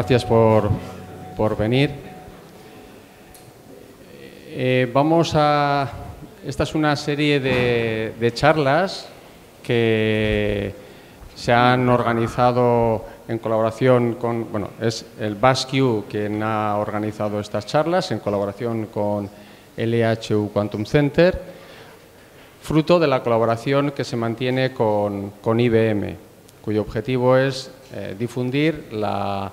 gracias por venir. Esta es una serie de charlas que se han organizado en colaboración con, bueno, es el NISQ quien ha organizado estas charlas en colaboración con el LHU Quantum Center, fruto de la colaboración que se mantiene con IBM, cuyo objetivo es difundir la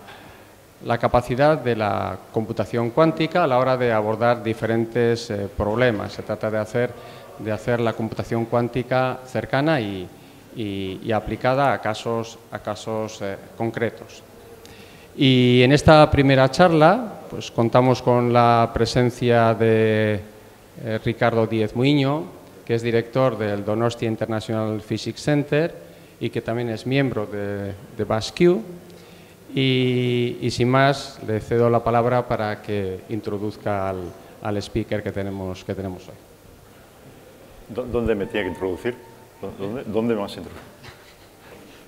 capacidad de la computación cuántica a la hora de abordar diferentes problemas. Se trata de hacer la computación cuántica cercana y aplicada a casos concretos. Y en esta primera charla pues, contamos con la presencia de Ricardo Díez Muiño, que es director del Donostia International Physics Center y que también es miembro de NISQ. Y sin más, le cedo la palabra para que introduzca al speaker que tenemos hoy. ¿Dónde me tiene que introducir? ¿Dónde me vas a introducir?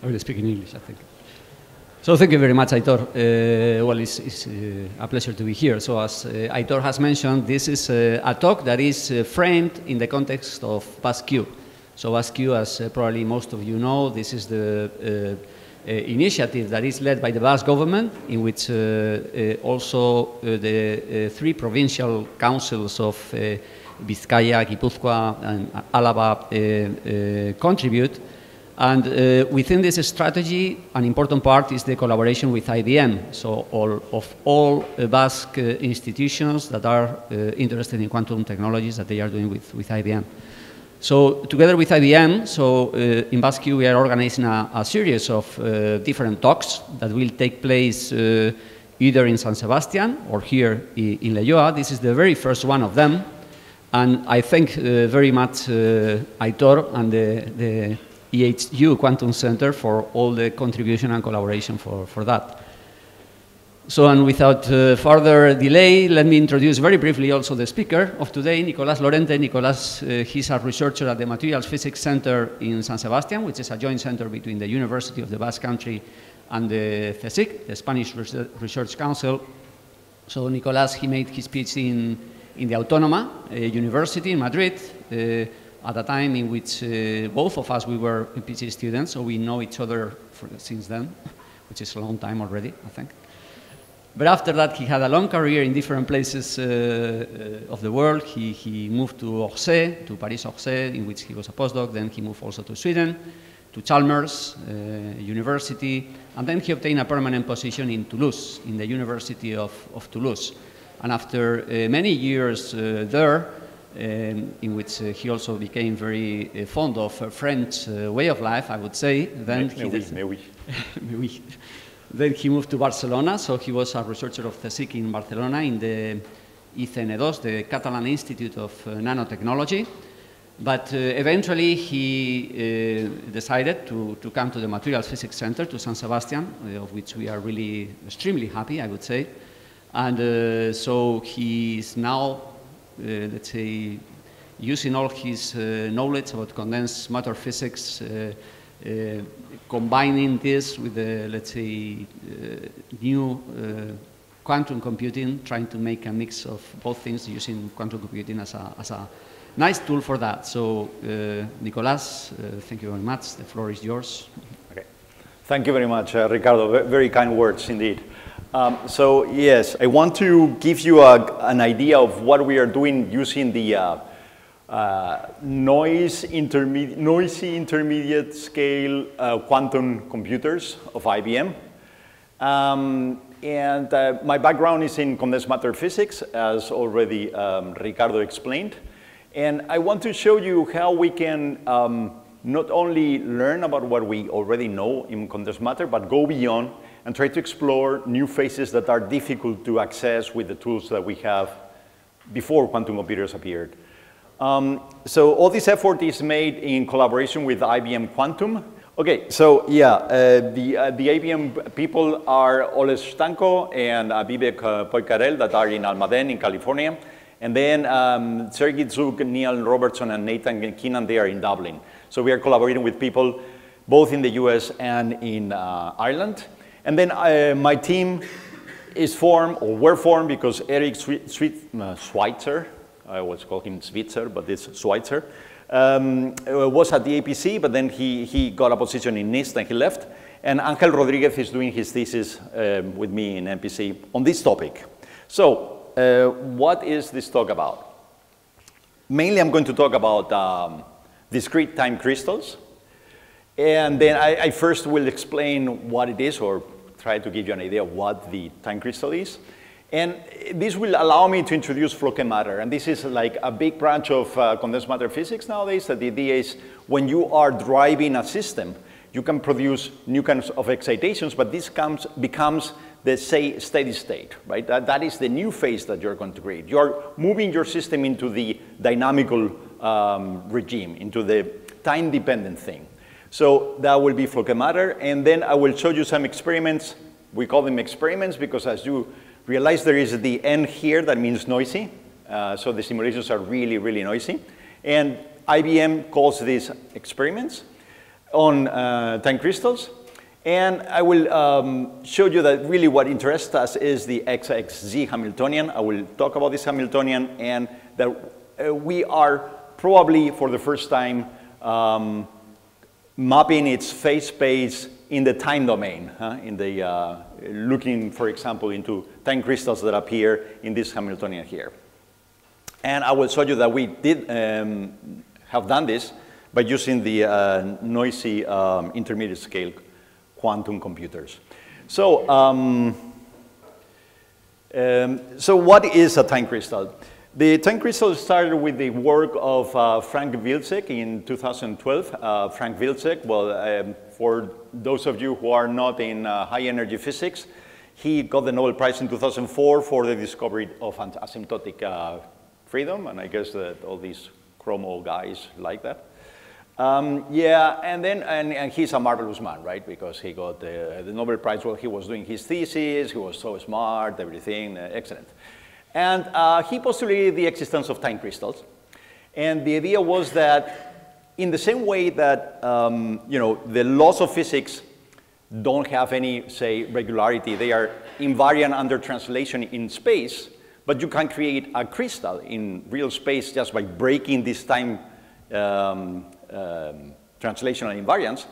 I will speak in English, I think. So thank you very much, Aitor. Well, it's a pleasure to be here. So as Aitor has mentioned, this is a talk that is framed in the context of NISQ. So NISQ, as probably most of you know, this is the initiative that is led by the Basque government, in which also the three provincial councils of Vizcaya, Gipuzkoa, and Álava contribute. And within this strategy, an important part is the collaboration with IBM. So all Basque institutions that are interested in quantum technologies that they are doing with IBM. So together with IBM, in NISQ we are organizing a series of different talks that will take place either in San Sebastian or here in Leioa. This is the very first one of them. And I thank very much Aitor and the EHU Quantum Center for all the contribution and collaboration for that. So, and without further delay, let me introduce very briefly also the speaker of today, Nicolas Lorente. Nicolas, he's a researcher at the Materials Physics Center in San Sebastian, which is a joint center between the University of the Basque Country and the CSIC, the Spanish Research Council. So Nicolas, he made his PhD in the Autónoma University in Madrid, at a time in which both of us, we were PhD students, so we know each other since then, which is a long time already, I think. But after that, he had a long career in different places of the world. He moved to Orsay, to Paris-Orsay, in which he was a postdoc. Then he moved also to Sweden, to Chalmers University. And then he obtained a permanent position in Toulouse, in the University of Toulouse. And after many years there, in which he also became very fond of French way of life, I would say. Then Then he moved to Barcelona, so he was a researcher of CSIC in Barcelona in the ICN2, the Catalan Institute of Nanotechnology. But eventually he decided to come to the Materials Physics Center, to San Sebastian, of which we are really extremely happy, I would say. And so he is now, let's say, using all his knowledge about condensed matter physics, combining this with the, let's say, new quantum computing, trying to make a mix of both things, using quantum computing as a nice tool for that. So, Nicolas, thank you very much. The floor is yours. Okay. Thank you very much, Ricardo. Very kind words indeed. So, yes, I want to give you an idea of what we are doing using the noisy intermediate scale quantum computers of IBM. My background is in condensed matter physics, as already Ricardo explained. And I want to show you how we can not only learn about what we already know in condensed matter, but go beyond and try to explore new phases that are difficult to access with the tools that we have before quantum computers appeared. So all this effort is made in collaboration with IBM Quantum. Okay, so yeah, the IBM people are Ole Stanko and Vivek Poikarel that are in Almaden in California. And then Sergey Zug, Neil Robertson, and Nathan Keenan, they are in Dublin. So we are collaborating with people both in the US and in Ireland. And then my team is formed or were formed because Eric Schweitzer, I always call him Switzer, but it's Schweitzer, was at the APC, but then he got a position in NISQ and he left. And Angel Rodriguez is doing his thesis with me in MPC on this topic. So what is this talk about? Mainly I'm going to talk about discrete time crystals. And then I first will explain what it is, or try to give you an idea of what the time crystal is. And this will allow me to introduce floquet matter. And this is like a big branch of condensed matter physics nowadays. That the idea is when you are driving a system, you can produce new kinds of excitations, but this becomes the steady state, right? That is the new phase that you're going to create. You're moving your system into the dynamical regime, into the time-dependent thing. So that will be floquet matter, and then I will show you some experiments. We call them experiments because, as you realize, there is the N here that means noisy. So the simulations are really, really noisy. And IBM calls these experiments on time crystals. And I will show you that really what interests us is the XXZ Hamiltonian. I will talk about this Hamiltonian, and that we are probably for the first time mapping its phase space in the time domain, looking, for example, into time crystals that appear in this Hamiltonian here. And I will show you that we did have done this by using the noisy intermediate scale quantum computers. So, so what is a time crystal? The time crystal started with the work of Frank Wilczek in 2012. Frank Wilczek, well, for those of you who are not in high energy physics, he got the Nobel Prize in 2004 for the discovery of asymptotic freedom, and I guess that all these chromo guys like that. Yeah, and then and he's a marvelous man, right? Because he got the Nobel Prize while he was doing his thesis. He was so smart, everything, excellent. And he postulated the existence of time crystals. And the idea was that in the same way that you know, the laws of physics don't have any, say, regularity, they are invariant under translation in space, but you can create a crystal in real space just by breaking this time translational invariance.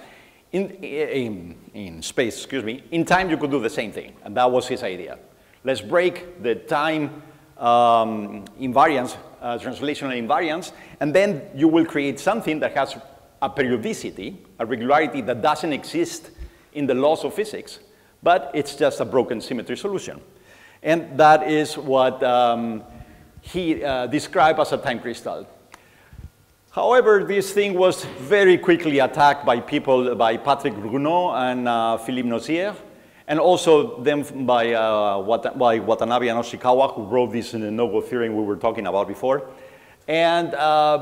In space, excuse me, in time you could do the same thing, and that was his idea. Let's break the time invariance, translational invariance, and then you will create something that has a periodicity, a regularity that doesn't exist in the laws of physics, but it's just a broken symmetry solution. And that is what he described as a time crystal. However, this thing was very quickly attacked by people, by Patrick Bruno and Philippe Nozière, and also them by Watanabe and Oshikawa, who wrote this in the no-go theorem we were talking about before. And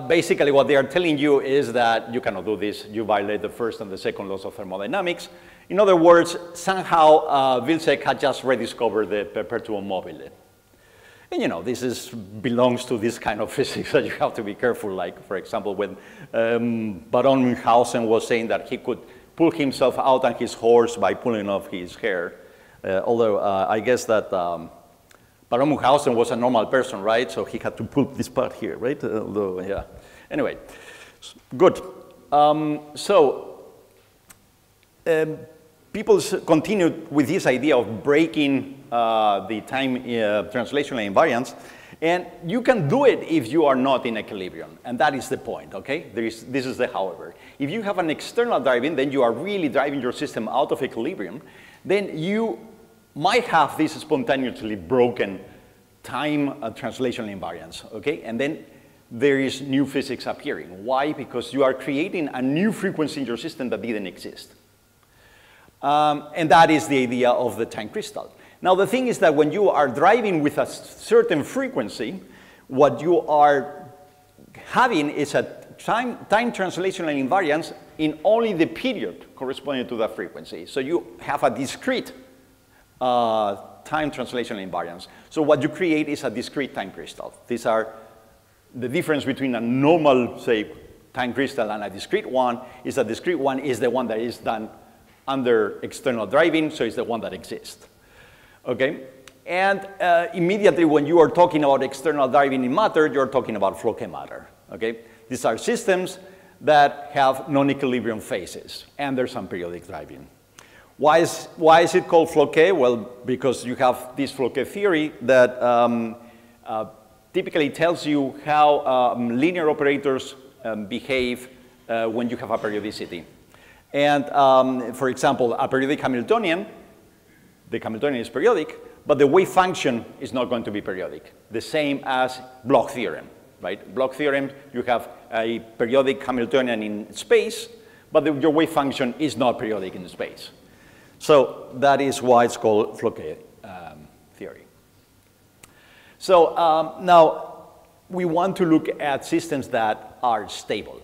basically what they are telling you is that you cannot do this. You violate the first and the second laws of thermodynamics. In other words, somehow Wilczek had just rediscovered the perpetuum mobile. And you know, this belongs to this kind of physics that you have to be careful. Like, for example, when Baron Munchausen was saying that he could pull himself out on his horse by pulling off his hair. Although I guess that Baron Munchausen was a normal person, right? So he had to pull this part here, right? Although, yeah. Anyway, good. People continued with this idea of breaking the time translational invariance. And you can do it if you are not in equilibrium. And that is the point, okay? This is the however. If you have an external driving, then you are really driving your system out of equilibrium. Then you might have this spontaneously broken time translational invariance, okay? And then there is new physics appearing. Why? Because you are creating a new frequency in your system that didn't exist. And that is the idea of the time crystal. Now, the thing is that when you are driving with a certain frequency, what you are having is a time translational invariance in only the period corresponding to that frequency. So you have a discrete time translational invariance. So what you create is a discrete time crystal. These are the difference between a normal, say, time crystal and a discrete one is a discrete one is the one that is done under external driving, so it's the one that exists. Okay, And immediately when you are talking about external driving in matter, you're talking about Floquet matter, okay? These are systems that have non-equilibrium phases, and there's some periodic driving. Why is it called Floquet? Well, because you have this Floquet theory that typically tells you how linear operators behave when you have a periodicity. And for example, a periodic Hamiltonian, the Hamiltonian is periodic, but the wave function is not going to be periodic. The same as Bloch theorem, right? Bloch theorem, you have a periodic Hamiltonian in space, but your wave function is not periodic in space. So that is why it's called Floquet theory. So now we want to look at systems that are stable.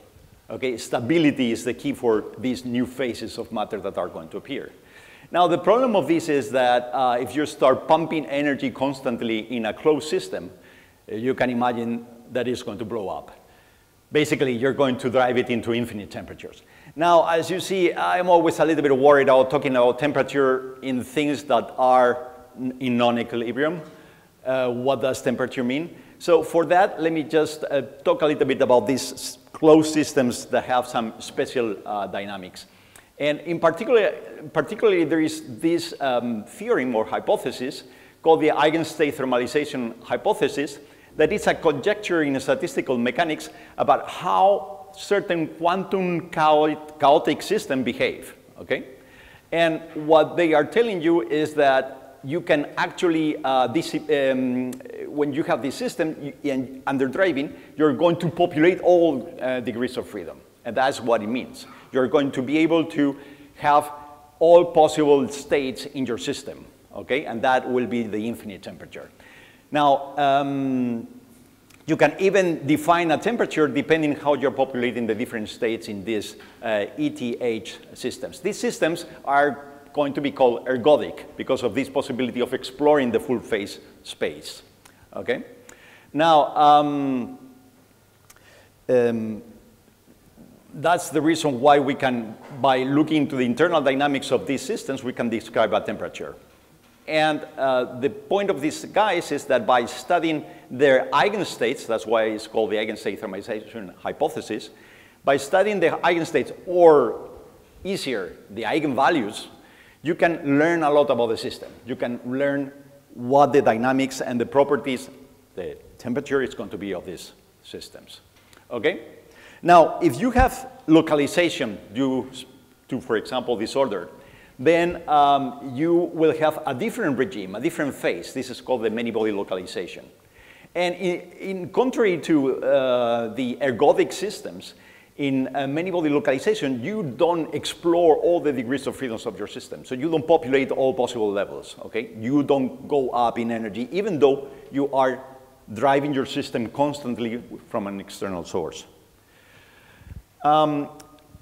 Okay, stability is the key for these new phases of matter that are going to appear. Now, the problem of this is that if you start pumping energy constantly in a closed system, you can imagine that it's going to blow up. Basically, you're going to drive it into infinite temperatures. Now, as you see, I'm always a little bit worried about talking about temperature in things that are in non-equilibrium. What does temperature mean? So for that, let me just talk a little bit about these closed systems that have some special dynamics. And in particularly, there is this theorem or hypothesis called the eigenstate thermalization hypothesis that is a conjecture in statistical mechanics about how certain quantum chaotic systems behave, okay? And what they are telling you is that you can actually, when you have this system under driving, you're going to populate all degrees of freedom. And that's what it means. You're going to be able to have all possible states in your system, okay? And that will be the infinite temperature. Now, you can even define a temperature depending how you're populating the different states in these ETH systems. These systems are going to be called ergodic because of this possibility of exploring the full phase space, okay? Now, that's the reason why we can, by looking into the internal dynamics of these systems, we can describe a temperature. And the point of these guys is that by studying their eigenstates, that's why it's called the eigenstate thermalization hypothesis, by studying the eigenstates, or easier, the eigenvalues, you can learn a lot about the system. You can learn what the dynamics and the properties, the temperature is going to be of these systems, okay? Now, if you have localization due to, for example, disorder, then you will have a different regime, a different phase. This is called the many-body localization. And in contrary to the ergodic systems, in many-body localization, you don't explore all the degrees of freedoms of your system. So you don't populate all possible levels, okay? You don't go up in energy, even though you are driving your system constantly from an external source.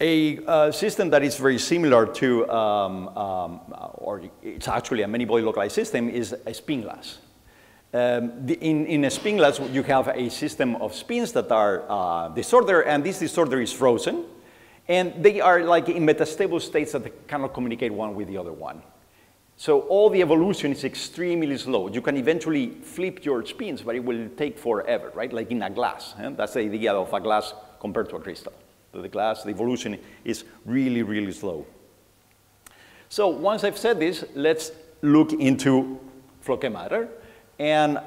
A system that is very similar to, or it's actually a many-body localized system, is a spin glass. In a spin glass, you have a system of spins that are disordered, and this disorder is frozen, and they are like in metastable states that cannot communicate one with the other one. So all the evolution is extremely slow. You can eventually flip your spins, but it will take forever, right? Like in a glass. That's the idea of a glass compared to a crystal. The glass, the evolution is really, really slow. So once I've said this, let's look into Floquet matter. And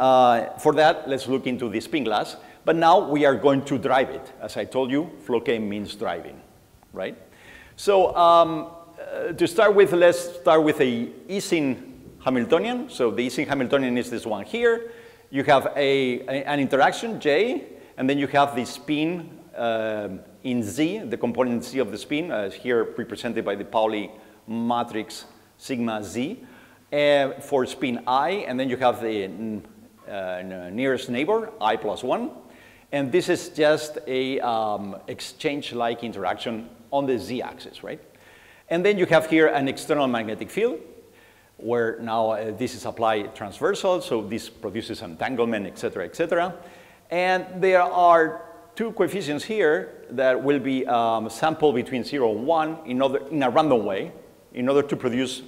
for that, let's look into the spin glass. But now we are going to drive it. As I told you, Floquet means driving, right? So to start with, let's start with a Ising Hamiltonian. So the Ising Hamiltonian is this one here. You have an interaction, J, and then you have the spin in Z, the component Z of the spin, here represented by the Pauli matrix sigma Z, for spin I, and then you have the nearest neighbor, I plus 1. And this is just a exchange-like interaction on the Z axis, right? And then you have here an external magnetic field, where now this is applied transversal, so this produces entanglement, et cetera, et cetera. And there are two coefficients here that will be sampled between 0 and 1 in a random way in order to produce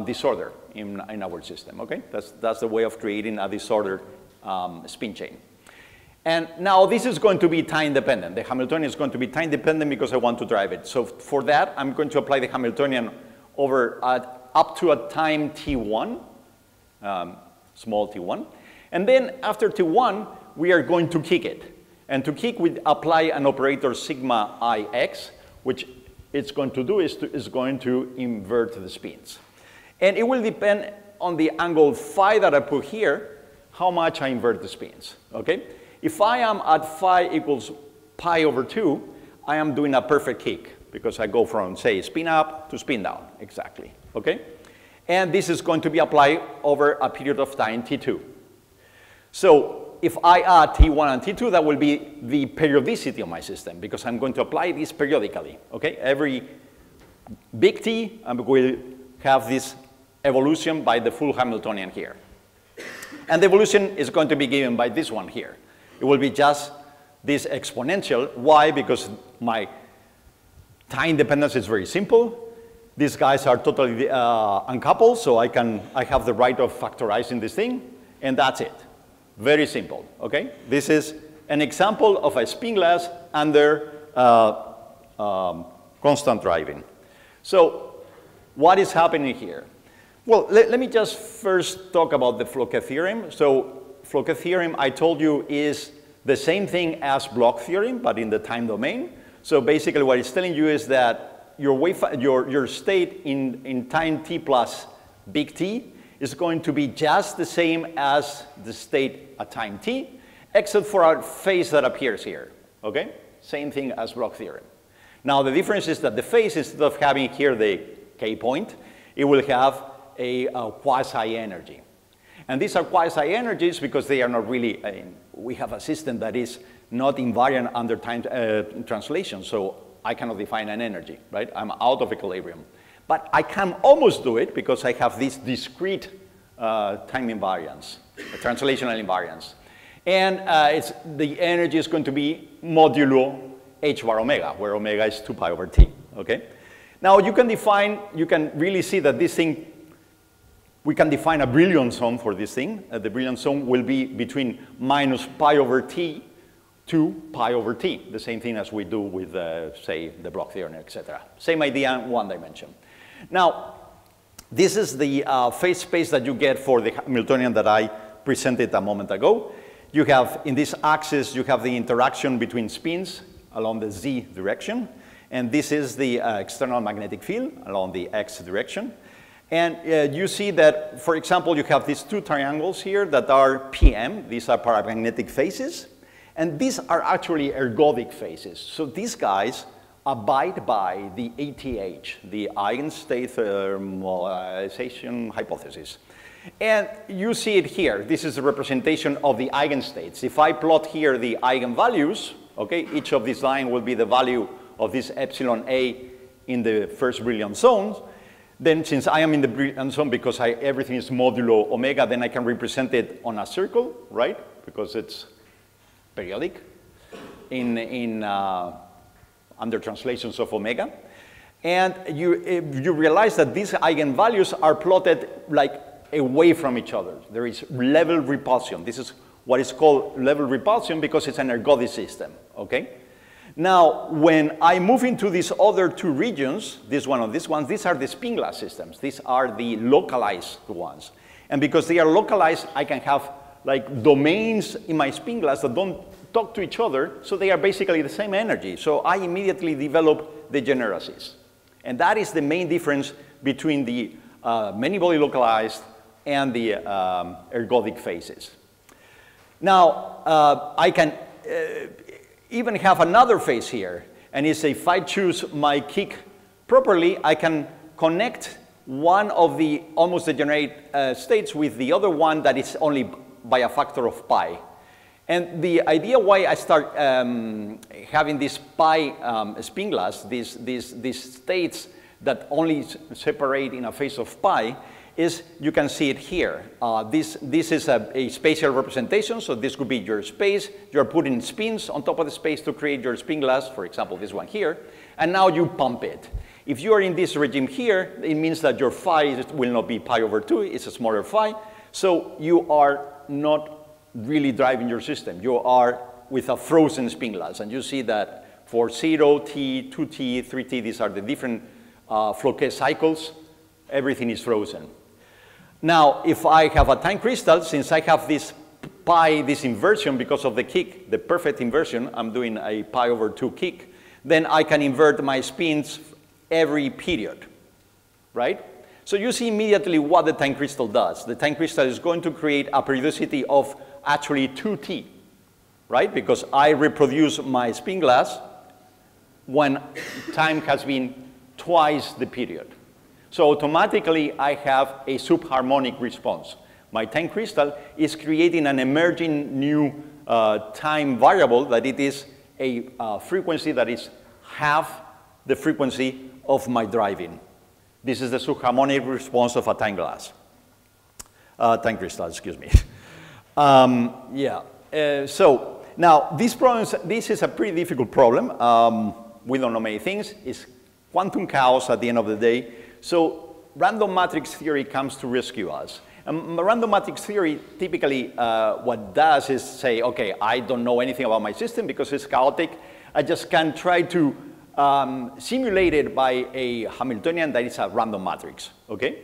disorder in our system, okay? That's the way of creating a disordered spin chain. And now this is going to be time dependent. The Hamiltonian is going to be time dependent because I want to drive it. So for that, I'm going to apply the Hamiltonian over up to a time t1, small t1. And then after t1, we are going to kick it. And to kick, we apply an operator sigma ix, which it's going to do is going to invert the spins. And it will depend on the angle phi that I put here, how much I invert the spins, okay? If I am at phi equals pi over 2, I am doing a perfect kick because I go from, say, spin up to spin down, exactly, okay? And this is going to be applied over a period of time, t2. So if I add t1 and t2, that will be the periodicity of my system because I'm going to apply this periodically, okay? Every big T, I will have this evolution by the full Hamiltonian here. And the evolution is going to be given by this one here. It will be just this exponential. Why? Because my time dependence is very simple. These guys are totally uncoupled, so I have the right of factorizing this thing, and that's it. Very simple, okay? This is an example of a spin glass under constant driving. So what is happening here? Well, let me just first talk about the Floquet theorem. So Floquet theorem, I told you, is the same thing as Bloch theorem, but in the time domain. So basically what it's telling you is that your state in time t plus big T is going to be just the same as the state at time t, except for a phase that appears here, okay? Same thing as Bloch theorem. Now the difference is that the phase, instead of having here the K point, it will have a quasi-energy. And these are quasi-energies because they are not really, we have a system that is not invariant under time translation, so I cannot define an energy, right? I'm out of equilibrium. But I can almost do it because I have this discrete time invariance, translational invariance. And the energy is going to be modulo h bar omega, where omega is 2 pi over t, okay? Now you can really see that this thing, we can define a Brillouin zone for this thing. The Brillouin zone will be between minus pi over t to pi over t, the same thing as we do with, say, the Bloch theorem, etc. Same idea in one dimension. Now, this is the phase space that you get for the Hamiltonian that I presented a moment ago. You have, in this axis, you have the interaction between spins along the z direction. And this is the external magnetic field along the x direction. And you see that, for example, you have these two triangles here that are PM. These are paramagnetic phases. And these are actually ergodic phases. So these guys abide by the ATH, the eigenstate thermalization hypothesis. And you see it here. This is a representation of the eigenstates. If I plot here the eigenvalues, okay, each of these lines will be the value of this epsilon A in the first Brillouin zone. Then since I am in the Brillouin zone because everything is modulo omega, then I can represent it on a circle, right? Because it's periodic under translations of omega. And you realize that these eigenvalues are plotted like away from each other. There is level repulsion. This is what is called level repulsion because it's an ergodic system, okay? Now, when I move into these other two regions, this one and this one, these are the spin glass systems. These are the localized ones. And because they are localized, I can have like domains in my spin glass that don't talk to each other, so they are basically the same energy. So I immediately develop degeneracies. And that is the main difference between the many-body localized and the ergodic phases. Now, I can even have another phase here, and it's if I choose my kick properly, I can connect one of the almost degenerate states with the other one that is only by a factor of pi. And the idea why I start having this pi spin glass, these states that only separate in a phase of pi, is you can see it here. This is a spatial representation, so this could be your space. You're putting spins on top of the space to create your spin glass, for example, this one here, and now you pump it. If you are in this regime here, it means that your phi will not be pi over 2, it's a smaller phi. So you are not really driving your system. You are with a frozen spin glass. And you see that for 0, t, 2t, 3t, these are the different Floquet cycles, everything is frozen. Now, if I have a time crystal, since I have this pi, this inversion because of the kick, the perfect inversion, I'm doing a pi over 2 kick, then I can invert my spins every period, right? So you see immediately what the time crystal does. The time crystal is going to create a periodicity of actually 2t, right? Because I reproduce my spin glass when time has been twice the period. So automatically I have a subharmonic response. My time crystal is creating an emerging new time variable that it is a frequency that is half the frequency of my driving. This is the subharmonic response of a time glass. Time crystal, excuse me. So now this is a pretty difficult problem. We don't know many things. It's quantum chaos at the end of the day. So random matrix theory comes to rescue us. Random matrix theory typically what does is say, okay, I don't know anything about my system because it's chaotic. I just can try to simulate it by a Hamiltonian that is a random matrix, okay?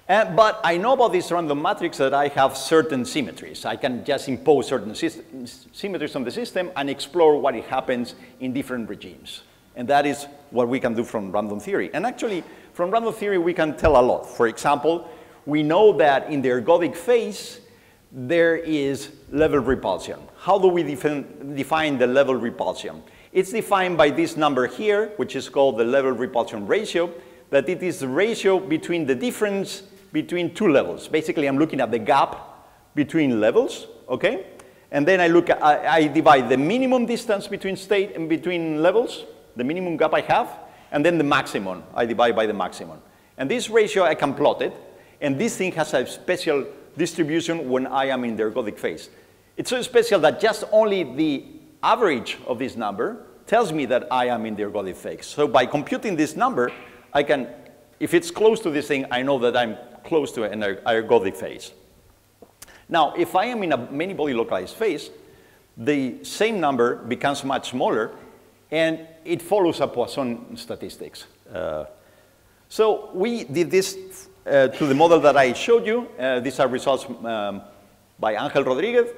But I know about this random matrix that I have certain symmetries. I can just impose certain symmetries on the system and explore what happens in different regimes. And that is what we can do from random theory. And actually, from random theory, we can tell a lot. For example, we know that in the ergodic phase, there is level repulsion. How do we define the level repulsion? It's defined by this number here, which is called the level repulsion ratio, that it is the ratio between the difference between two levels. Basically, I'm looking at the gap between levels, okay? And then I divide the minimum distance between state and between levels, the minimum gap I have, and then the maximum, I divide by the maximum. And this ratio, I can plot it, and this thing has a special distribution when I am in the ergodic phase. It's so special that just only the average of this number tells me that I am in the ergodic phase. So by computing this number, I can, if it's close to this thing, I know that I'm close to an ergodic phase. Now, if I am in a many-body localized phase, the same number becomes much smaller, and it follows a Poisson statistics. So we did this to the model that I showed you. These are results by Angel Rodriguez,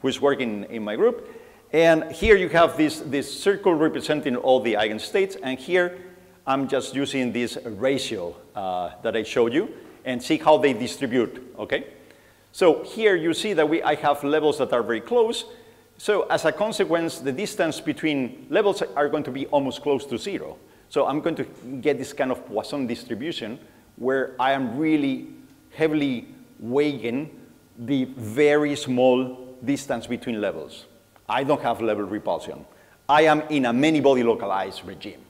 who is working in my group. And here you have this circle representing all the eigenstates. And here I'm just using this ratio that I showed you and see how they distribute, okay? So here you see that I have levels that are very close. So as a consequence, the distance between levels are going to be almost close to 0. So I'm going to get this kind of Poisson distribution where I am really heavily weighing the very small distance between levels. I don't have level repulsion. I am in a many-body localized regime.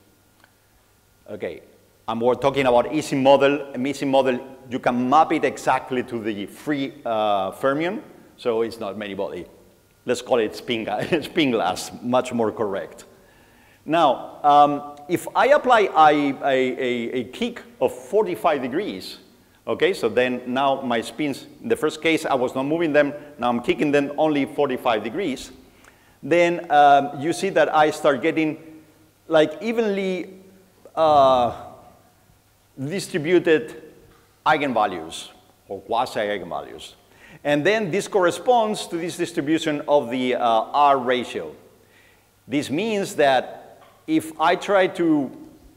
Okay, and we're talking about Ising model. A Ising model, you can map it exactly to the free fermion, so it's not many-body. Let's call it spin glass, much more correct. Now, if I apply a kick of 45 degrees, okay, so then now my spins, in the first case, I was not moving them, now I'm kicking them only 45 degrees, then you see that I start getting like evenly distributed eigenvalues or quasi-eigenvalues. And then this corresponds to this distribution of the R ratio. This means that if I try to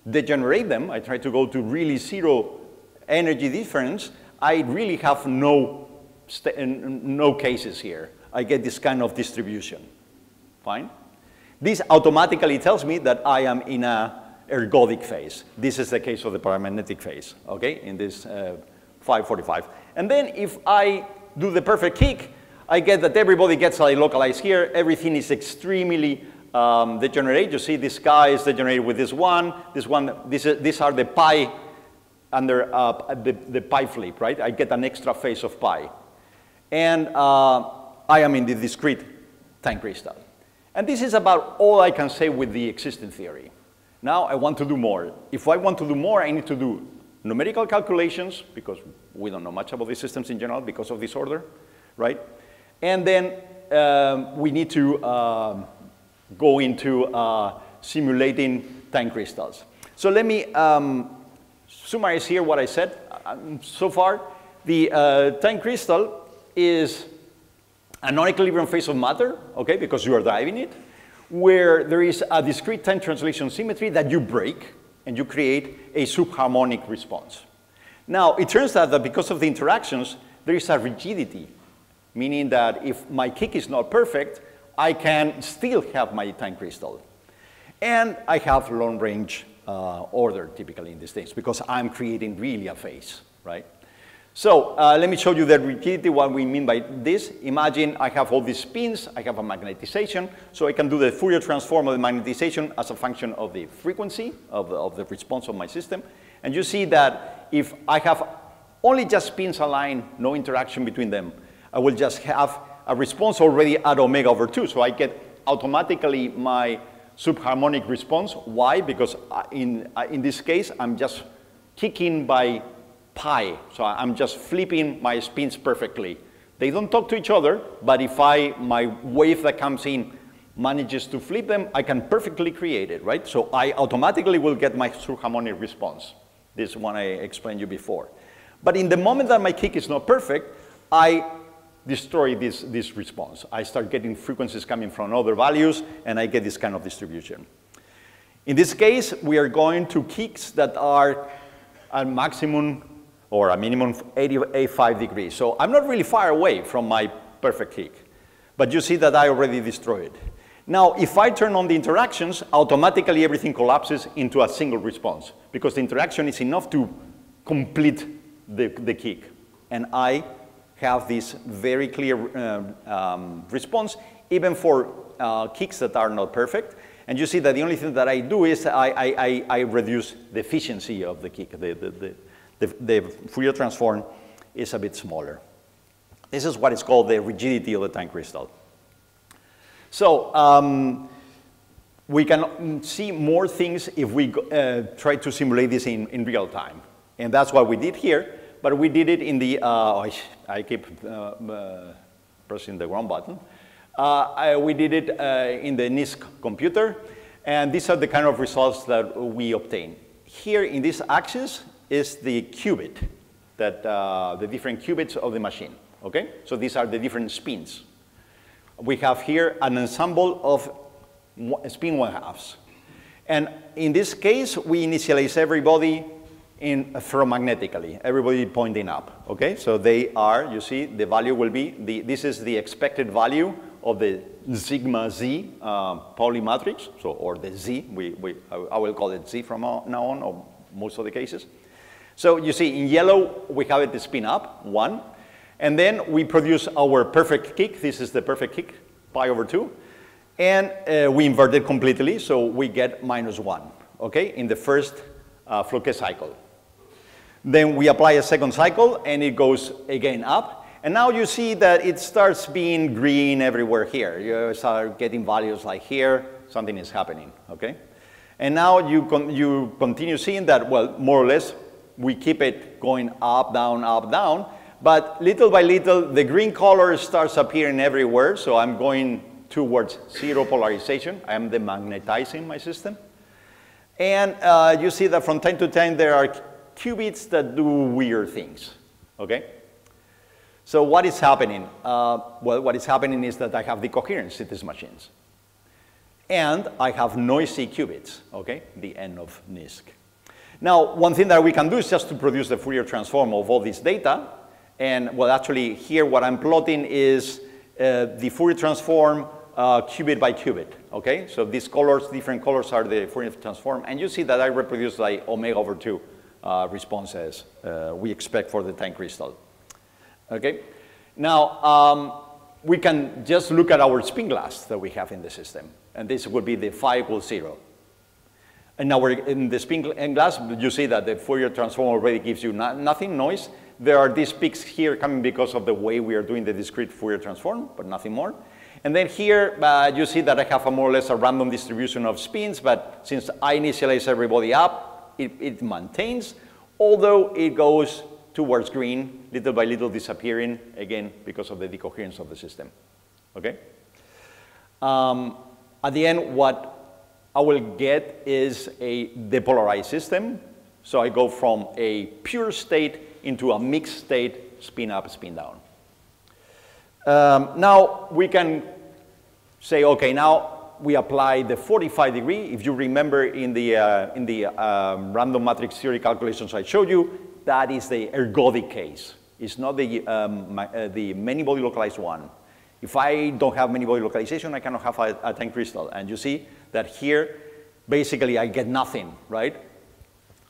degenerate them, I try to go to really zero energy difference, I really have no cases here. I get this kind of distribution. Fine? This automatically tells me that I am in a ergodic phase. This is the case of the paramagnetic phase, okay, in this 545. And then if I do the perfect kick, I get that everybody gets localized here. Everything is extremely degenerate. You see this guy is degenerated with this one. These are the pi under the pi flip, right? I get an extra phase of pi. And I am in the discrete time crystal. And this is about all I can say with the existing theory. Now I want to do more. If I want to do more, I need to do numerical calculations, because we don't know much about these systems in general because of this order, right? And then we need to go into simulating time crystals. So let me summarize here what I said so far. The time crystal is a non-equilibrium phase of matter, okay, because you are driving it, where there is a discrete time translation symmetry that you break, and you create a subharmonic response. Now, it turns out that because of the interactions, there is a rigidity, meaning that if my kick is not perfect, I can still have my time crystal. And I have long-range order, typically in these things, because I'm creating really a phase, right? So let me show you the rigidity, what we mean by this. Imagine I have all these spins, I have a magnetization, so I can do the Fourier transform of the magnetization as a function of the frequency of the response of my system. And you see that if I have only just spins aligned, no interaction between them, I will just have a response already at omega over 2. So I get automatically my subharmonic response. Why? Because in this case, I'm just kicking by pi. So I'm just flipping my spins perfectly. They don't talk to each other, but if my wave that comes in manages to flip them, I can perfectly create it, right? So I automatically will get my subharmonic response. This one I explained you before. But in the moment that my kick is not perfect, I destroy this response. I start getting frequencies coming from other values, and I get this kind of distribution. In this case, we are going to kicks that are at maximum or a minimum of 85 degrees. So I'm not really far away from my perfect kick. But you see that I already destroyed it. Now, if I turn on the interactions, automatically everything collapses into a single response, because the interaction is enough to complete the kick. And I have this very clear response, even for kicks that are not perfect. And you see that the only thing that I do is I reduce the efficiency of the kick. The Fourier transform is a bit smaller. This is what is called the rigidity of the time crystal. So we can see more things if we try to simulate this in real time. And that's what we did here. But we did it in the, I keep pressing the wrong button. We did it in the NISQ computer. And these are the kind of results that we obtain. Here in this axis is the qubit, that the different qubits of the machine, okay? So these are the different spins. We have here an ensemble of spin 1/2s. And in this case, we initialize everybody ferromagnetically, everybody pointing up, okay? So they are, you see, the value will be, this is the expected value of the sigma z Pauli matrix, so, or the z, I will call it z from now on, or most of the cases. So you see, in yellow, we have it spin up, 1. And then we produce our perfect kick. This is the perfect kick, pi over 2. And we invert it completely, so we get -1, okay, in the first Floquet cycle. Then we apply a second cycle, and it goes again up. And now you see that it starts being green everywhere here. You start getting values like here, something is happening, okay? And now you continue seeing that, well, more or less, we keep it going up, down, but little by little, the green color starts appearing everywhere, so I'm going towards zero polarization. I'm demagnetizing my system. And you see that from time to time, there are qubits that do weird things, okay? So what is happening? Well, what is happening is that I have decoherence in these machines. And I have noisy qubits, okay? The end of NISQ. Now, one thing that we can do is just to produce the Fourier transform of all this data. And well, actually, here what I'm plotting is the Fourier transform qubit by qubit, okay? So these colors, different colors are the Fourier transform. And you see that I reproduce like omega over 2 responses we expect for the time crystal, okay? Now, we can just look at our spin glass that we have in the system. And this would be the phi equals 0. And now in the spin glass, you see that the Fourier transform already gives you nothing, noise. There are these peaks here coming because of the way we are doing the discrete Fourier transform, but nothing more. And then here, you see that I have a more or less a random distribution of spins, but since I initialize everybody up, it maintains, although it goes towards green, little by little disappearing, again, because of the decoherence of the system, okay? At the end, what I will get is a depolarized system. So I go from a pure state into a mixed state, spin up, spin down. Now we can say, okay, now we apply the 45 degree. If you remember in the random matrix theory calculations I showed you, that is the ergodic case. It's not the many body localized one. If I don't have many body localization, I cannot have a time crystal. And you see that here, basically I get nothing, right?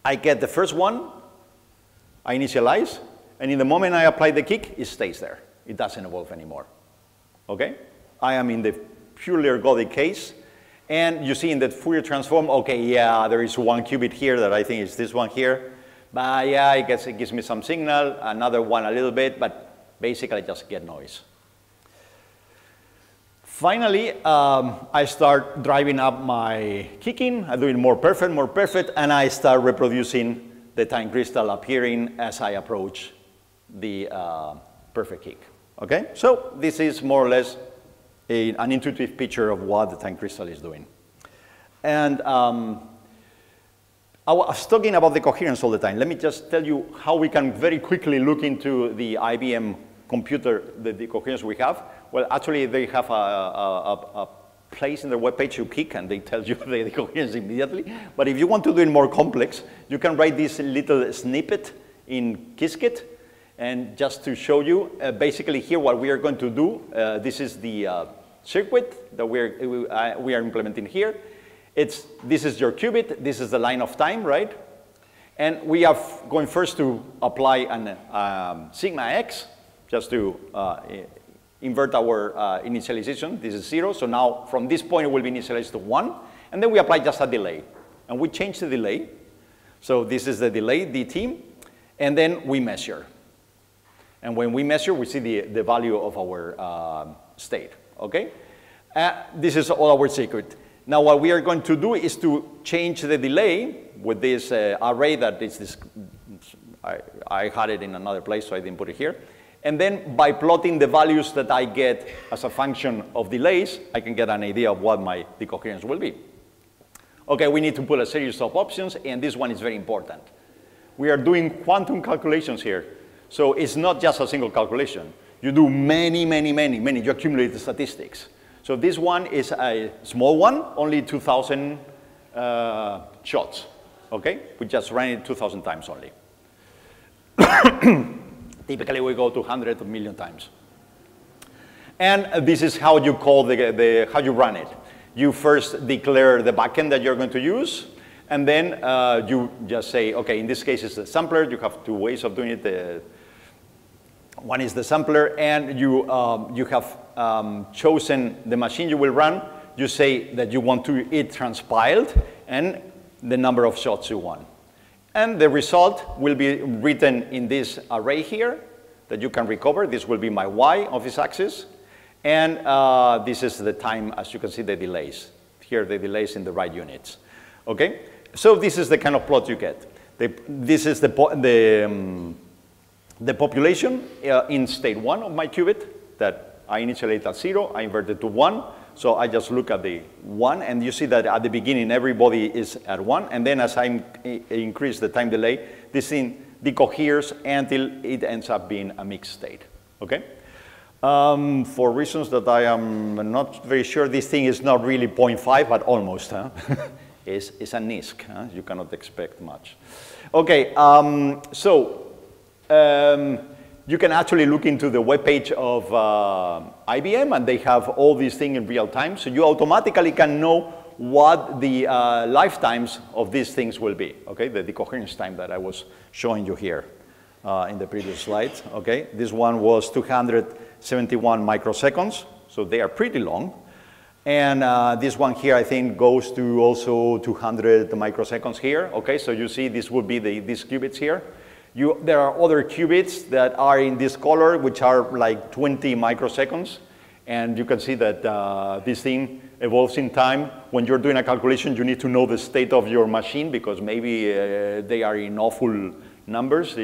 I get the first one, I initialize, and in the moment I apply the kick, it stays there. It doesn't evolve anymore, okay? I am in the purely ergodic case, and you see in the Fourier transform, okay, yeah, there is one qubit here that I think is this one here, but yeah, I guess it gives me some signal, another one a little bit, but basically I just get noise. Finally, I start driving up my kicking, I do it more perfect, and I start reproducing the time crystal appearing as I approach the perfect kick, okay? So this is more or less an intuitive picture of what the time crystal is doing. And I was talking about the coherence all the time. Let me just tell you how we can very quickly look into the IBM computer, the coherence we have. Well, actually, they have a place in their webpage you kick, and they tell you the coherence immediately. But if you want to do it more complex, you can write this little snippet in Qiskit. And just to show you, basically here what we are going to do, this is the circuit that we are implementing here. This is your qubit, this is the line of time, right? And we are going first to apply an sigma x, just to invert our initialization. This is 0, so now from this point it will be initialized to 1, and then we apply just a delay. And we change the delay. So this is the delay, dt, and then we measure. And when we measure, we see the value of our state, okay? This is all our secret. Now what we are going to do is to change the delay with this array that is this, I had it in another place, so I didn't put it here. And then by plotting the values that I get as a function of delays, I can get an idea of what my decoherence will be. Okay, we need to put a series of options, and this one is very important. We are doing quantum calculations here. So it's not just a single calculation. You do many. You accumulate the statistics. So this one is a small one, only 2,000 shots, okay? We just ran it 2,000 times only. Typically, we go to hundreds of million times. And this is how you call how you run it. You first declare the backend that you're going to use, and then you just say, okay, in this case, it's the sampler. You have two ways of doing it. One is the sampler, and you have chosen the machine you will run. You say that you want it transpiled, and the number of shots you want. And the result will be written in this array here that you can recover. This will be my y of its axis. And this is the time, as you can see, the delays. Here, the delays in the right units. Okay? So this is the kind of plot you get. This is the population in state 1 of my qubit that I initiate at 0. I invert it to 1. So I just look at the 1, and you see that at the beginning, everybody is at 1. And then as I increase the time delay, this thing decoheres until it ends up being a mixed state. Okay? For reasons that I am not very sure, this thing is not really 0.5, but almost. Huh? It's a NISQ. Huh? You cannot expect much. Okay, you can actually look into the webpage of IBM, and they have all these things in real time. So you automatically can know what the lifetimes of these things will be. Okay, the decoherence time that I was showing you here in the previous slides. Okay, this one was 271 microseconds, so they are pretty long. And this one here, I think, goes to also 200 microseconds here. Okay, so you see this would be these qubits here. There are other qubits that are in this color, which are like 20 microseconds. And you can see that this thing evolves in time. When you're doing a calculation, you need to know the state of your machine because maybe they are in awful numbers.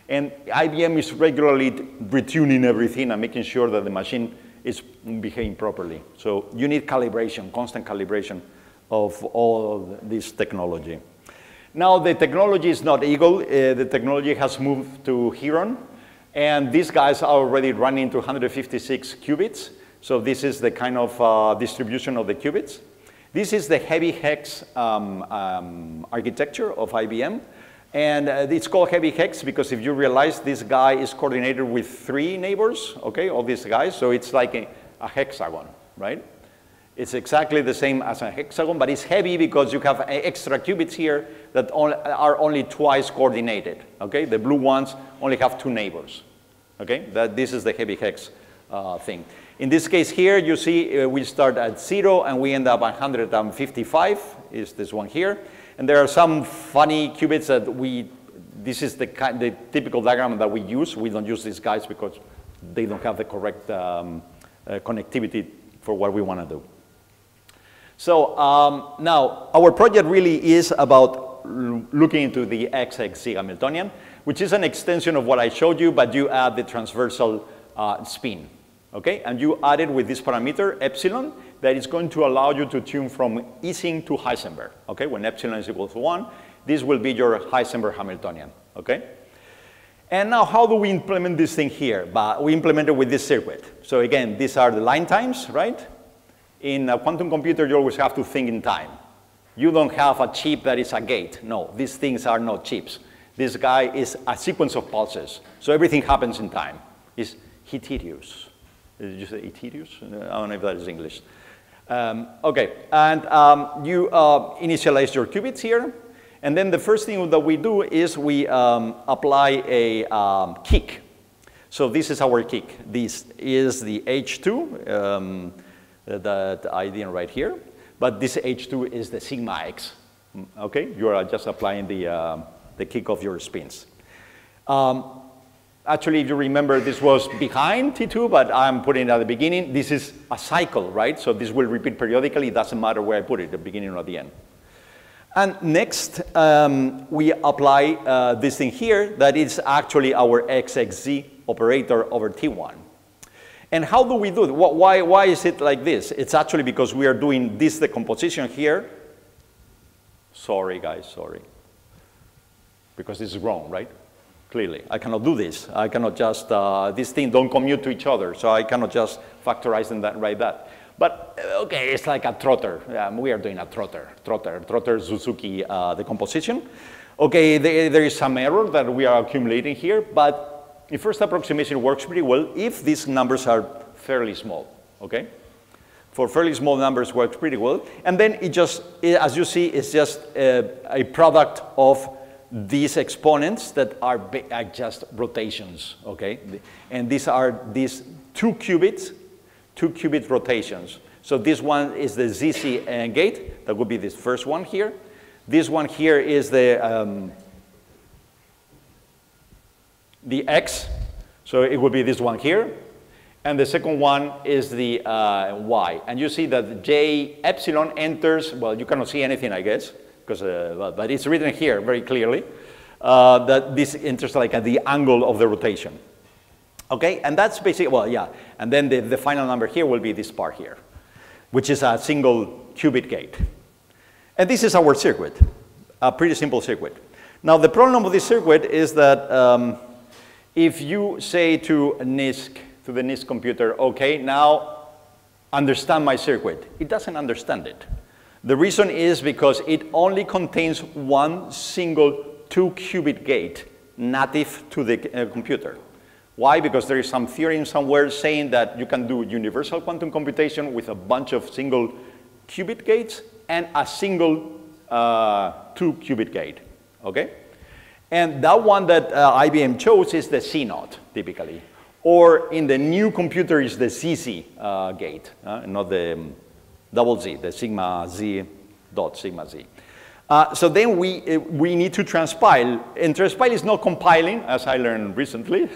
And IBM is regularly retuning everything and making sure that the machine is behaving properly. So you need calibration, constant calibration of all this technology. Now the technology is not Eagle. The technology has moved to Heron. And these guys are already running to 156 qubits. So this is the kind of distribution of the qubits. This is the heavy hex architecture of IBM. And it's called heavy hex because if you realize this guy is coordinated with 3 neighbors, okay, all these guys. So it's like a hexagon, right? It's exactly the same as a hexagon, but it's heavy because you have extra qubits here that are only twice coordinated, okay? The blue ones only have 2 neighbors, okay? This is the heavy hex thing. In this case here, you see we start at 0 and we end up at 155, is this one here. And there are some funny qubits that this is the typical diagram that we use. We don't use these guys because they don't have the correct connectivity for what we want to do. So now, our project really is about looking into the XXZ Hamiltonian, which is an extension of what I showed you, but you add the transversal spin, okay? And you add it with this parameter, epsilon, that is going to allow you to tune from Ising to Heisenberg, okay? When epsilon is equal to 1, this will be your Heisenberg Hamiltonian, okay? And now, how do we implement this thing here? But we implement it with this circuit. So again, these are the line times, right? In a quantum computer, you always have to think in time. You don't have a chip that is a gate. No, these things are not chips. This guy is a sequence of pulses. So everything happens in time. It's heterogeneous. Did you say heterogeneous? I don't know if that is English. Okay, and you initialize your qubits here. And then the first thing that we do is we apply a kick. So this is our kick. This is the H2 that I didn't write here. But this H2 is the sigma x. Okay, you are just applying the kick of your spins. Actually, if you remember, this was behind T2, but I'm putting it at the beginning. This is a cycle, right? So this will repeat periodically. It doesn't matter where I put it, the beginning or the end. And next, we apply this thing here that is actually our XXZ operator over T1. And how do we do it? Why is it like this? It's actually because we are doing this decomposition here. Sorry, guys, sorry. Because this is wrong, right? Clearly, I cannot do this. I cannot just, these things don't commute to each other, so I cannot just factorize them that, write that. But, okay, it's like a trotter. We are doing a trotter Suzuki decomposition. Okay, there is some error that we are accumulating here, but the first approximation works pretty well if these numbers are fairly small, okay? For fairly small numbers works pretty well. And then it just, as you see, it's just a product of these exponents that are just rotations, okay? And these are these 2 qubit rotations. So this one is the ZC gate. That would be this first one here. This one here is the X. So it would be this one here. And the second one is the Y. And you see that J epsilon enters, well, you cannot see anything, I guess, because, but it's written here very clearly, that this enters like at the angle of the rotation. Okay, and that's basically, well, yeah. And then the final number here will be this part here, which is a single qubit gate. And this is our circuit, a pretty simple circuit. Now, the problem with this circuit is that if you say to NISQ, to the NISQ computer, okay, now understand my circuit, it doesn't understand it. The reason is because it only contains one single 2-qubit gate native to the computer. Why? Because there is some theorem somewhere saying that you can do universal quantum computation with a bunch of single qubit gates and a single 2-qubit gate, okay? And that one that IBM chose is the C0, typically. Or in the new computer is the CZ gate, not the double Z, the sigma Z dot sigma Z. So then we need to transpile, and transpile is not compiling, as I learned recently.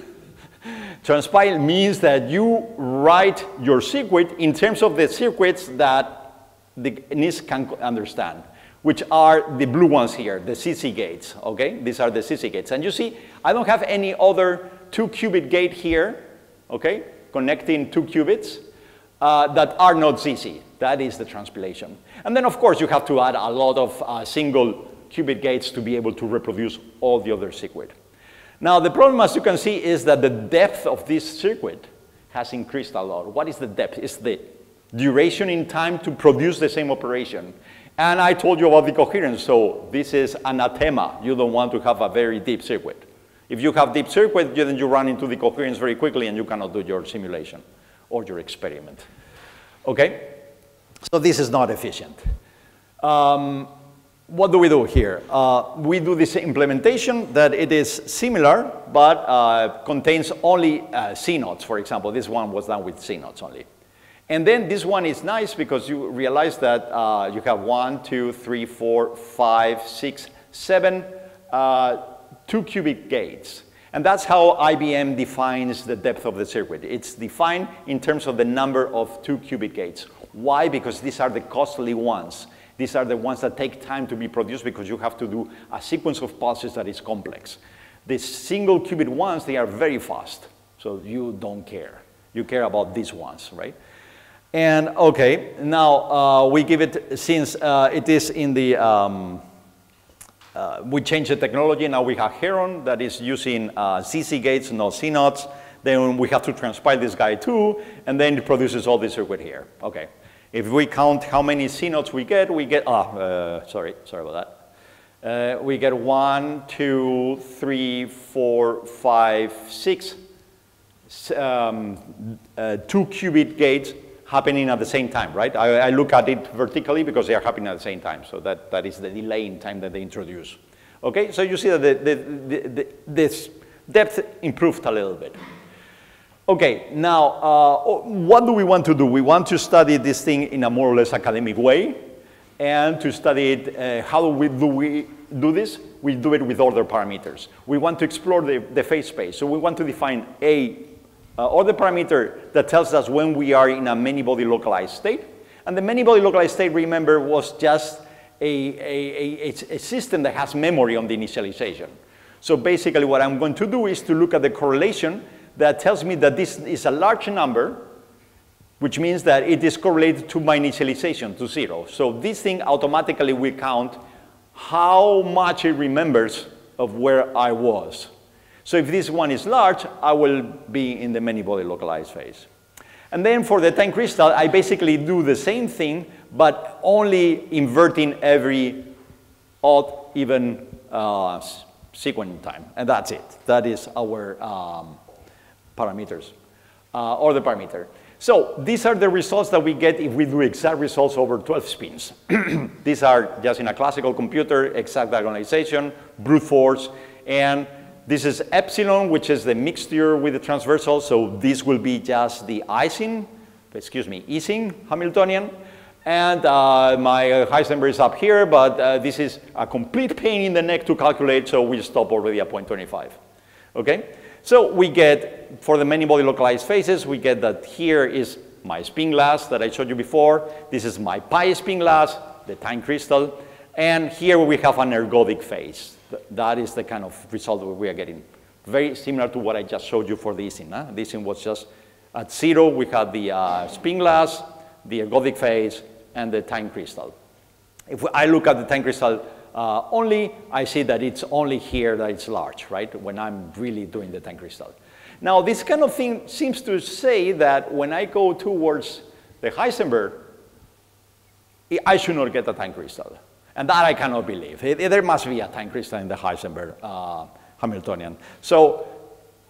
Transpile means that you write your circuit in terms of the circuits that the NISQ can understand, which are the blue ones here, the CC gates, okay? These are the CC gates. And you see, I don't have any other 2-qubit gate here, okay, connecting 2 qubits that are not CC. That is the transpilation. And then, of course, you have to add a lot of single qubit gates to be able to reproduce all the other circuit. Now, the problem, as you can see, is that the depth of this circuit has increased a lot. What is the depth? It's the duration in time to produce the same operation. And I told you about the coherence, so this is anathema. You don't want to have a very deep circuit. If you have deep circuit, then you run into the coherence very quickly and you cannot do your simulation or your experiment. Okay? So this is not efficient. What do we do here? We do this implementation that it is similar, but contains only C nodes, for example. This one was done with C nodes only. And then this one is nice because you realize that you have 1, 2, 3, 4, 5, 6, 7 2-qubit gates. And that's how IBM defines the depth of the circuit. It's defined in terms of the number of 2-qubit gates. Why? Because these are the costly ones. These are the ones that take time to be produced because you have to do a sequence of pulses that is complex. The single qubit ones, they are very fast. So you don't care. You care about these ones, right? And okay, now we give it, since it is in the, we changed the technology. Now we have Heron that is using CC gates, no C nodes. Then we have to transpile this guy too, and then it produces all this circuit here. Okay. If we count how many C nodes we get, sorry about that. We get 1, 2, 3, 4, 5, 6, 2-qubit gates happening at the same time, right? I look at it vertically because they are happening at the same time. So that is the delay in time that they introduce. Okay, so you see that this depth improved a little bit. Okay, now, what do we want to do? We want to study this thing in a more or less academic way, and to study it, how do we do this? We do it with order parameters. We want to explore the phase space. So we want to define order parameter that tells us when we are in a many-body localized state. And the many-body localized state, remember, was just a system that has memory on the initialization. So basically what I'm going to do is to look at the correlation that tells me that this is a large number, which means that it is correlated to my initialization, to 0. So this thing automatically will count how much it remembers of where I was. So if this one is large, I will be in the many-body localized phase. And then for the time crystal, I basically do the same thing, but only inverting every odd, even sequence time. And that's it. That is our parameters, or the parameter. So these are the results that we get if we do exact results over 12 spins. These are just in a classical computer, exact diagonalization, brute force, and this is epsilon, which is the mixture with the transversal, so this will be just the Ising Hamiltonian, and my Heisenberg is up here, but this is a complete pain in the neck to calculate, so we stop already at 0.25, okay? So we get, for the many-body localized phases, we get that here is my spin glass that I showed you before. This is my pi spin glass, the time crystal. And here we have an ergodic phase. That is the kind of result that we are getting. Very similar to what I just showed you for the Ising. Huh? The Ising was just at 0, we had the spin glass, the ergodic phase, and the time crystal. If I look at the time crystal only, I see that it's only here that it's large, right? When I'm really doing the time crystal. Now, this kind of thing seems to say that when I go towards the Heisenberg, I should not get a time crystal. And that I cannot believe. There must be a time crystal in the Heisenberg Hamiltonian. So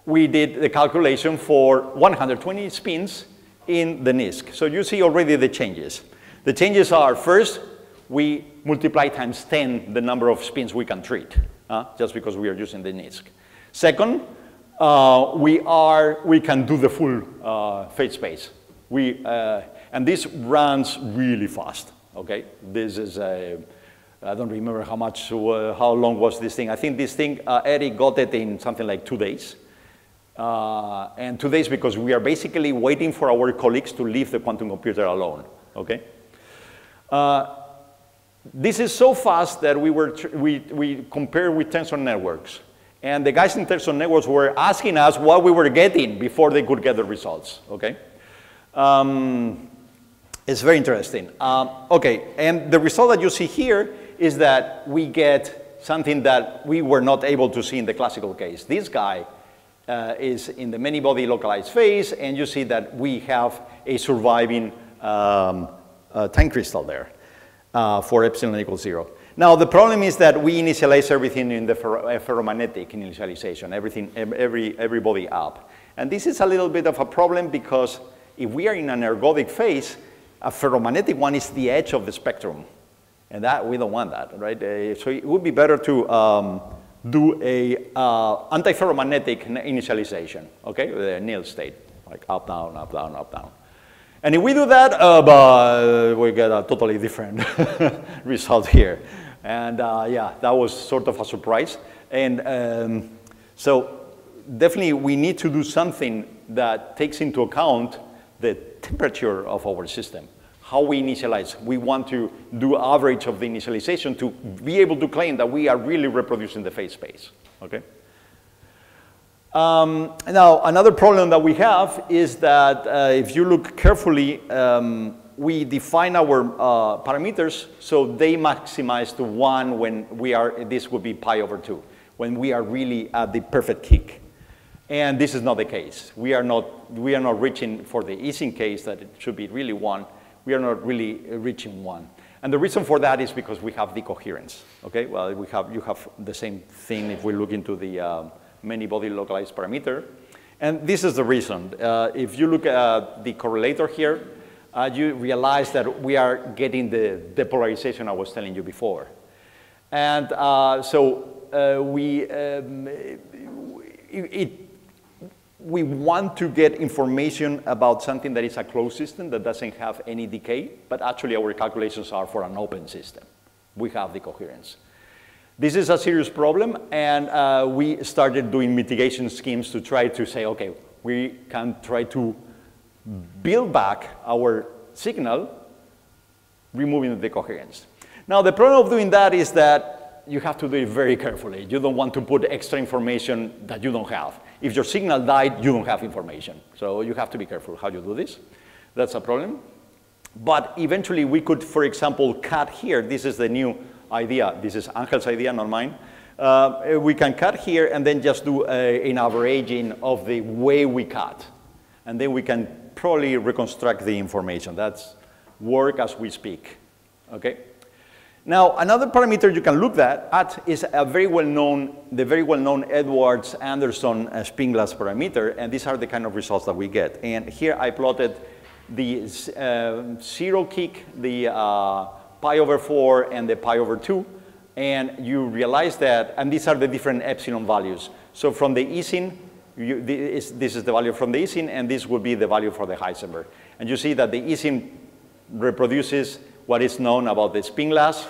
we did the calculation for 120 spins in the NISQ. So you see already the changes. The changes are, first, we multiply times 10 the number of spins we can treat, just because we are using the NISQ. Second, we can do the full phase space. And this runs really fast, okay? This is I don't remember how long was this thing. I think this thing, Eric got it in something like 2 days. And 2 days because we are basically waiting for our colleagues to leave the quantum computer alone, okay? This is so fast that we compared with tensor networks. And the guys in tensor networks were asking us what we were getting before they could get the results, okay? It's very interesting. Okay, and the result that you see here is that we get something that we were not able to see in the classical case. This guy is in the many-body localized phase, and you see that we have a surviving time crystal there for epsilon equals 0. Now, the problem is that we initialize everything in the ferromagnetic initialization, every body up. And this is a little bit of a problem because if we are in an ergodic phase, a ferromagnetic one is the edge of the spectrum. And that, we don't want that, right? So it would be better to do a anti-ferromagnetic initialization, okay? The nil state, like up, down, up, down, up, down. And if we do that, we get a totally different result here. And yeah, that was sort of a surprise. And so definitely we need to do something that takes into account the temperature of our system, how we initialize. We want to do average of the initialization to be able to claim that we are really reproducing the phase space, okay? Now, another problem that we have is that if you look carefully, we define our parameters so they maximize to 1 when we are, this would be pi over 2, when we are really at the perfect kick. And this is not the case. We are not reaching for the Ising case that it should be really 1. We are not really reaching 1. And the reason for that is because we have decoherence, okay? Well, you have the same thing if we look into the many-body localized parameter. And this is the reason. If you look at the correlator here, you realize that we are getting the depolarization I was telling you before. And we want to get information about something that is a closed system that doesn't have any decay, but actually our calculations are for an open system. We have decoherence. This is a serious problem, and we started doing mitigation schemes to try to say, okay, we can try to build back our signal, removing the decoherence. Now, the problem of doing that is that you have to do it very carefully. You don't want to put extra information that you don't have. If your signal died, you don't have information. So you have to be careful how you do this. That's a problem. But eventually, we could, for example, cut here. This is the new idea. This is Angel's idea, not mine. We can cut here and then just do an averaging of the way we cut. And then we can probably reconstruct the information. That's work as we speak, okay? Now, another parameter you can look at is a very well-known, the very well-known Edwards-Anderson spin glass parameter, and these are the kind of results that we get. And here I plotted the 0 kick, the pi over 4, and the pi over 2, and you realize that, and these are the different epsilon values. So from the Ising, this is the value from the Ising, and this would be the value for the Heisenberg. And you see that the Ising reproduces what is known about the spin glass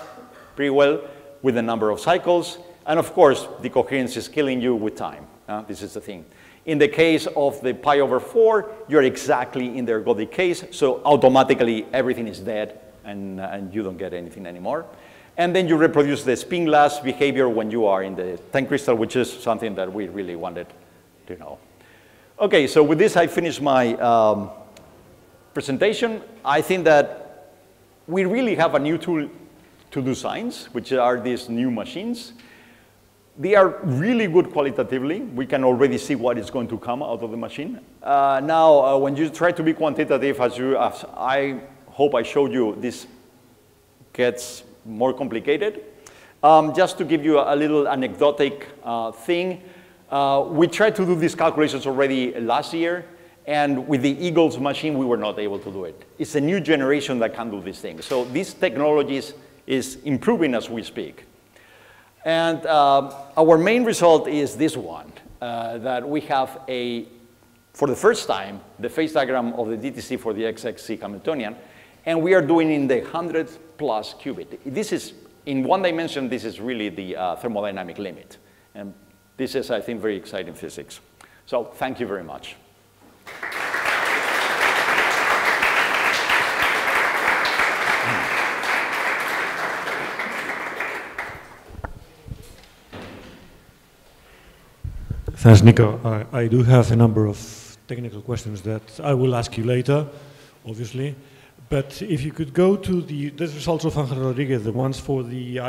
pretty well with the number of cycles. And of course, the coherence is killing you with time. This is the thing. In the case of the pi over 4, you're exactly in the ergodic case, so automatically everything is dead and you don't get anything anymore. And then you reproduce the spin glass behavior when you are in the time crystal, which is something that we really wanted to know. Okay, so with this I finish my presentation. I think that we really have a new tool to do science, which are these new machines. They are really good qualitatively. We can already see what is going to come out of the machine. Now, when you try to be quantitative, as I hope I showed you, this gets more complicated. Just to give you a little anecdotic thing, we tried to do these calculations already last year. And with the Eagles machine, we were not able to do it. It's a new generation that can do these things. So this technology is improving as we speak. And our main result is this one, that we have for the first time, the phase diagram of the DTC for the XXC Hamiltonian. And we are doing in the 100+ qubit. This is, in one dimension, this is really the thermodynamic limit. And this is, I think, very exciting physics. So thank you very much. Thanks, Nico. I do have a number of technical questions that I will ask you later, obviously. But if you could go to the results of Angel Rodriguez, the ones for the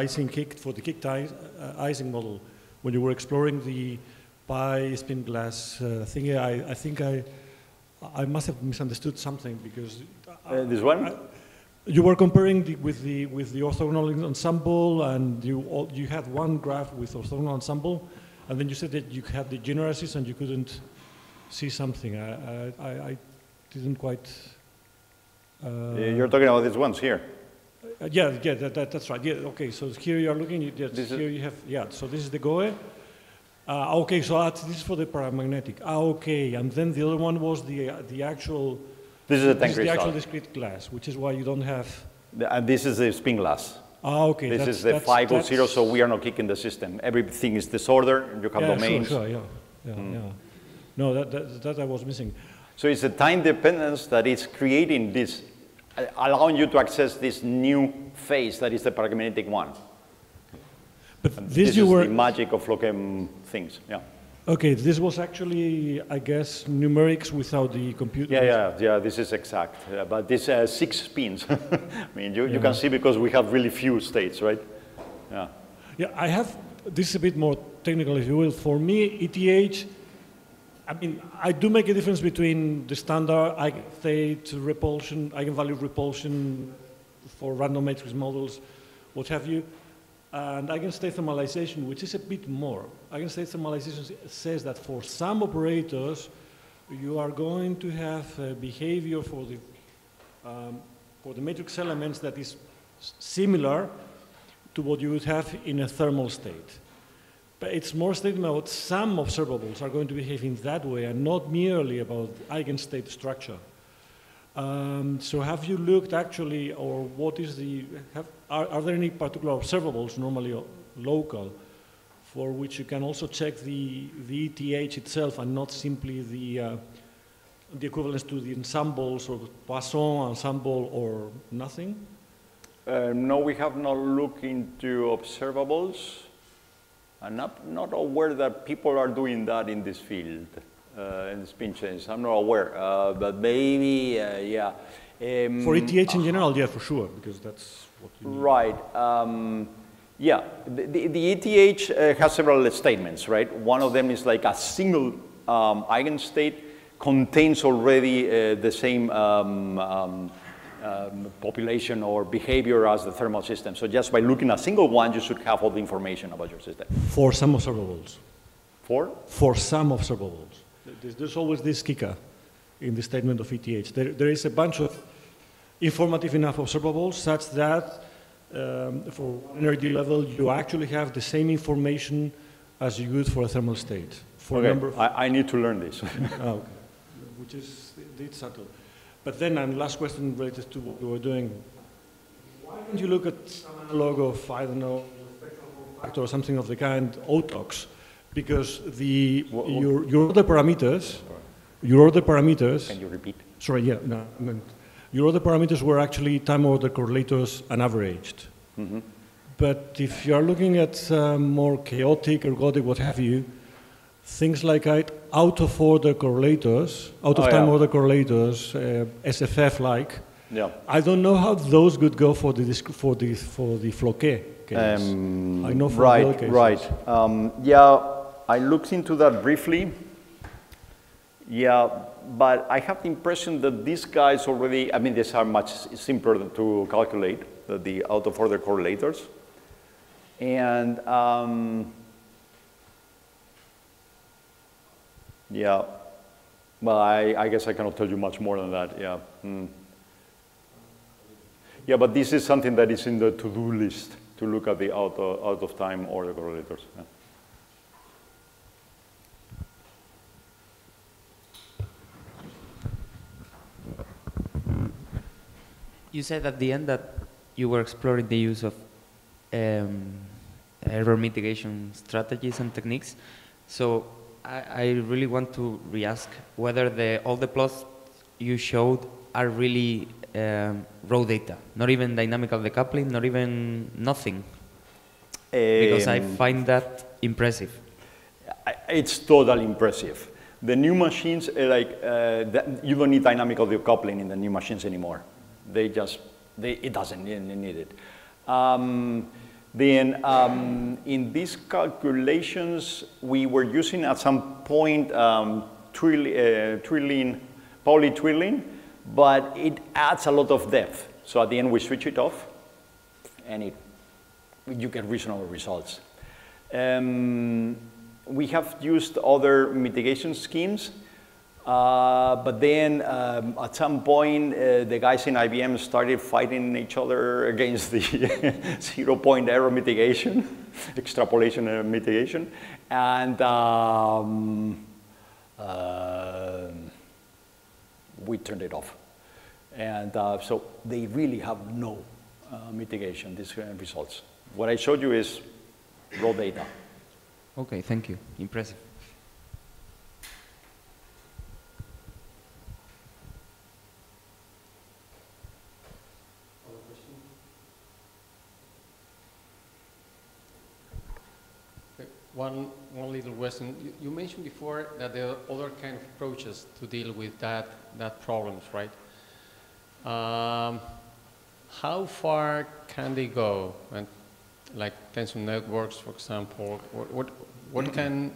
kicked icing model, when you were exploring the pi spin glass thingy, I think I must have misunderstood something because this one. You were comparing with the orthogonal ensemble, and you had one graph with orthogonal ensemble, and then you said that you had the generacies and you couldn't see something. I didn't quite. You're talking about these ones here. Yeah, that's right. Yeah, okay. So here you are looking. Here you have. Yeah. So this is the GOE. Okay. So this is for the paramagnetic. Okay. And then the other one was the actual. This is the actual discrete glass, which is why you don't have. And this is the spin glass. Okay. This is the 5 so we are not kicking the system. Everything is disordered. You have domains. Sure. Yeah. No, that I was missing. So it's a time dependence that is creating this, allowing you to access this new phase that is the paramagnetic one. But this is the magic of Lochem things. Yeah. Okay, this was actually, I guess, numerics without the computer. Yeah. This is exact. But this 6 spins. I mean, you can see because we have really few states, right? Yeah. Yeah, I have. This is a bit more technical, if you will. For me, ETH. I mean, I do make a difference between the standard eigenstate repulsion, eigenvalue repulsion for random matrix models, what have you, and eigenstate thermalization, which is a bit more. Eigenstate thermalization says that for some operators, you are going to have a behavior for the matrix elements that is similar to what you would have in a thermal state. But it's more statement about some observables are going to behave in that way and not merely about eigenstate structure. So have you looked actually, or what is are there any particular observables, normally local, for which you can also check the ETH itself and not simply the equivalence to the ensembles or Poisson ensemble or nothing? No, we have not looked into observables. I'm not aware that people are doing that in this field, in the spin chains. I'm not aware, but maybe, yeah. For ETH in general, yeah, for sure, because that's what you need. Right. Yeah, the ETH has several statements, right? One of them is like a single eigenstate contains already the same population or behavior as the thermal system. So just by looking at a single one, you should have all the information about your system. For some observables. For? For some observables. There's always this kicker in the statement of ETH. There is a bunch of informative enough observables such that for energy level, you actually have the same information as you would for a thermal state. For okay. a number of I need to learn this. okay. Which is it's subtle. But then, and last question related to what we were doing, why don't you look at some analog of, I don't know, spectral factor or something of the kind, OTOX, because your other parameters, Can you repeat? Sorry, yeah, no, your other parameters were actually time order correlators and averaged. Mm-hmm. But if you are looking at more chaotic, ergodic, what have you, things like out of order correlators, out of time order correlators, SFF-like. Yeah. I don't know how those would go for the Floquet case. I know for the other cases. Right. Yeah, I looked into that briefly. Yeah, but I have the impression that these guys already, I mean, these are much simpler to calculate, the out of order correlators. And yeah, well, I guess I cannot tell you much more than that, yeah. Yeah, but this is something that is in the to-do list, to look at the out of time order correlators. Yeah. You said at the end that you were exploring the use of error mitigation strategies and techniques. So I really want to re-ask whether all the plots you showed are really raw data, not even dynamical decoupling, not even nothing. Because I find that impressive. It's totally impressive. The new machines, you don't need dynamical decoupling in the new machines anymore. It doesn't need it. In these calculations, we were using at some point polytwirling, but it adds a lot of depth. So at the end, we switch it off, and you get reasonable results. We have used other mitigation schemes, but then at some point, the guys in IBM started fighting each other against the 0-point error mitigation, extrapolation mitigation, and we turned it off. And so they really have no mitigation, these results. What I showed you is raw data. Okay, thank you. Impressive. One little question. You mentioned before that there are other kind of approaches to deal with that problems, right? How far can they go? And like tensor networks, for example, what can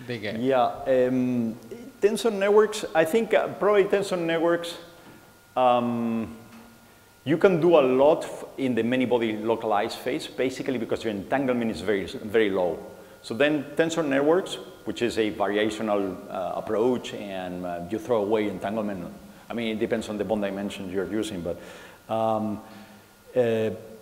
they get? Yeah, tensor networks, I think probably tensor networks, you can do a lot in the many-body localized phase, basically because your entanglement is very, very low. So then tensor networks, which is a variational approach, and you throw away entanglement. I mean, it depends on the bond dimensions you're using, but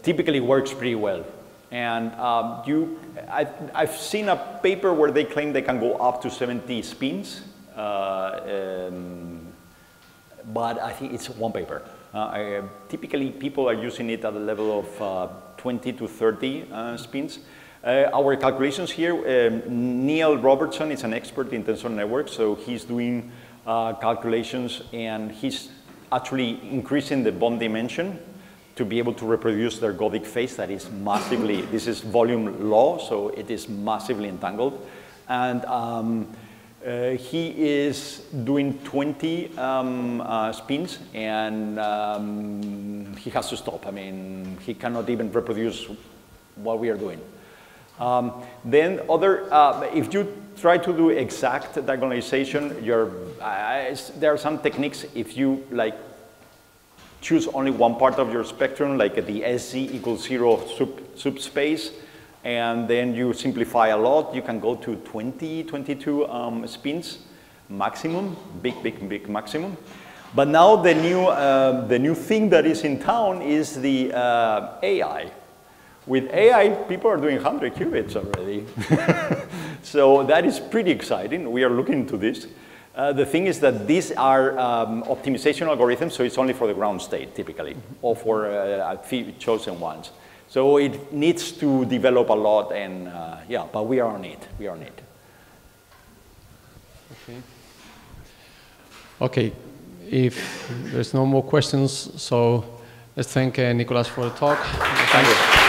typically works pretty well. And I've seen a paper where they claim they can go up to 70 spins, but I think it's one paper. Typically, people are using it at the level of 20 to 30 spins. Our calculations here, Neil Robertson is an expert in tensor networks, so he's doing calculations, and he's actually increasing the bond dimension to be able to reproduce the ergodic phase that is massively, this is volume law, so it is massively entangled. And he is doing 20 spins, and he has to stop. I mean, he cannot even reproduce what we are doing. Then if you try to do exact diagonalization, there are some techniques. If you choose only one part of your spectrum, like the SZ equals 0 subspace, and then you simplify a lot, you can go to 20, 22 spins maximum, big maximum. But now the new thing that is in town is the AI. With AI, people are doing 100 qubits already. So that is pretty exciting. We are looking into this. The thing is that these are optimization algorithms, so it's only for the ground state, typically, or for a few chosen ones. So it needs to develop a lot, and yeah, but we are on it. We are on it. Okay, if there's no more questions, so let's thank Nicolas for the talk. Thank you.